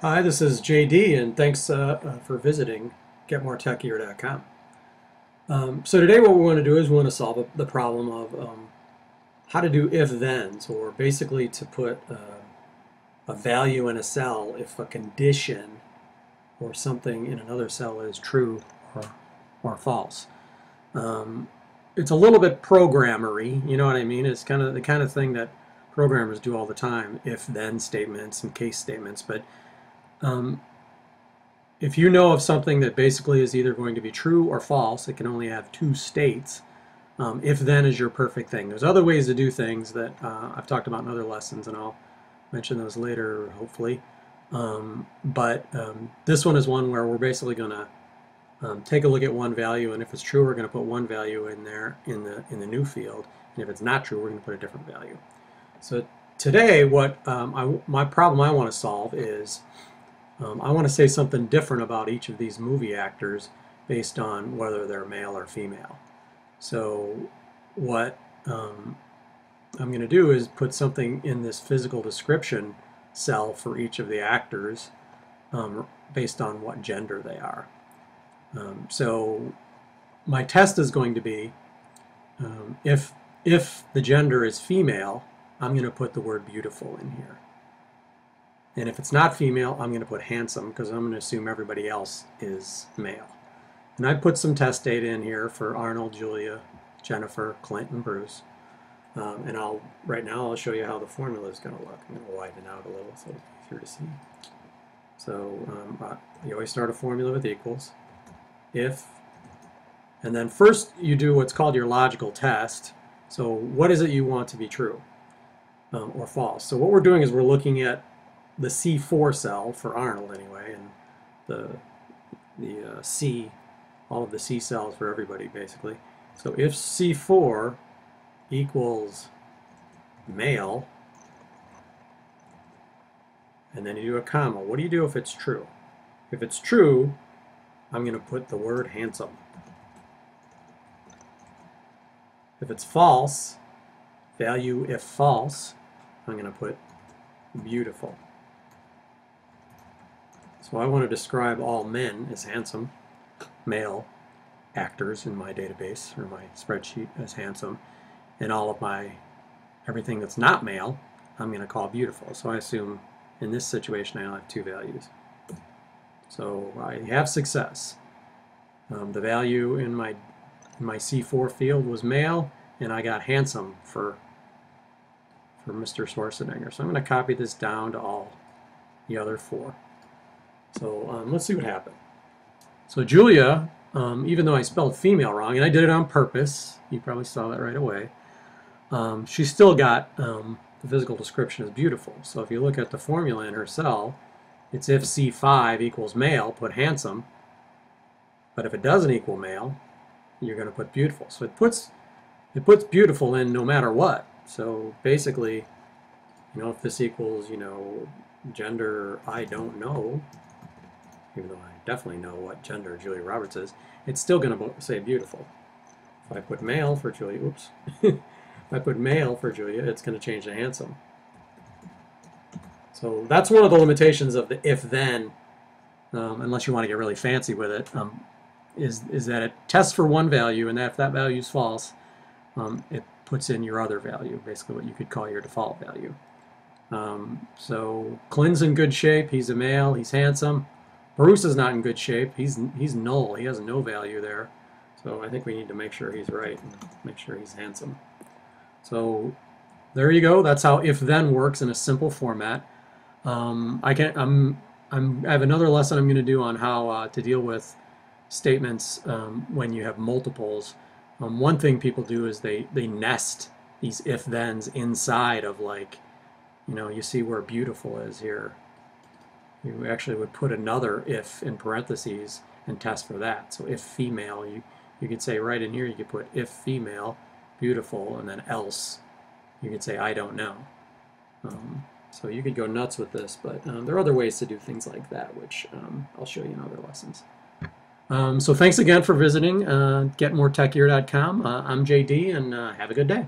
Hi, this is JD, and thanks for visiting GetMoreTechHere.com. So today what we want to do is we want to solve the problem of how to do if-thens, or basically to put a value in a cell if a condition or something in another cell is true or false. It's a little bit programmery, you know what I mean? It's kind of the kind of thing that programmers do all the time, if-then statements and case statements, but um, if you know of something that basically is either going to be true or false, it can only have two states. If-then is your perfect thing. There's other ways to do things that I've talked about in other lessons, and I'll mention those later, hopefully. This one is one where we're basically going to take a look at one value, and if it's true, we're going to put one value in there in the new field, and if it's not true, we're going to put a different value. So today, my problem I want to solve is I want to say something different about each of these movie actors based on whether they're male or female. So what I'm going to do is put something in this physical description cell for each of the actors based on what gender they are. So my test is going to be if the gender is female, I'm going to put the word beautiful in here. And if it's not female, I'm going to put handsome because I'm going to assume everybody else is male. And I put some test data in here for Arnold, Julia, Jennifer, Clint, and Bruce. Right now I'll show you how the formula is going to look. I'm going to widen it out a little so it's easier to see. So you always start a formula with equals. If, and then first you do what's called your logical test. So what is it you want to be true or false? So what we're doing is we're looking at the C4 cell for Arnold anyway, and the C, all of the C cells for everybody basically. So if C4 equals male, and then you do a comma, what do you do if it's true? If it's true, I'm going to put the word handsome. If it's false, value if false, I'm going to put beautiful. So I want to describe all men as handsome, male actors in my database or my spreadsheet as handsome, and all of everything that's not male, I'm going to call beautiful. So I assume in this situation I have two values. So I have success. The value in my C4 field was male, and I got handsome for Mr. Schwarzenegger. So I'm going to copy this down to all the other four. So let's see what happened. So Julia, even though I spelled female wrong, and I did it on purpose, you probably saw that right away, she still got the physical description as beautiful. So if you look at the formula in her cell, it's if C5 equals male, put handsome. But if it doesn't equal male, you're going to put beautiful. So it puts beautiful in no matter what. So basically, if this equals, gender I don't know, even though I definitely know what gender Julia Roberts is, it's still going to say beautiful. If I put male for Julia, oops. If I put male for Julia, it's going to change to handsome. So that's one of the limitations of the if-then, unless you want to get really fancy with it, is that it tests for one value, and that if that value is false, it puts in your other value, basically what you could call your default value. So Clint's in good shape. He's a male. He's handsome. Bruce is not in good shape. He's null. He has no value there. So I think we need to make sure he's right and make sure he's handsome. So there you go. That's how if-then works in a simple format. I have another lesson I'm going to do on how to deal with statements when you have multiples. One thing people do is they nest these if-thens inside of, like, you see where beautiful is here. You actually would put another if in parentheses and test for that. So if female, you could say right in here, you could put if female, beautiful, and then else. You could say I don't know. So you could go nuts with this, but there are other ways to do things like that, which I'll show you in other lessons. So thanks again for visiting GetMoreTechHere.com. I'm JD, and have a good day.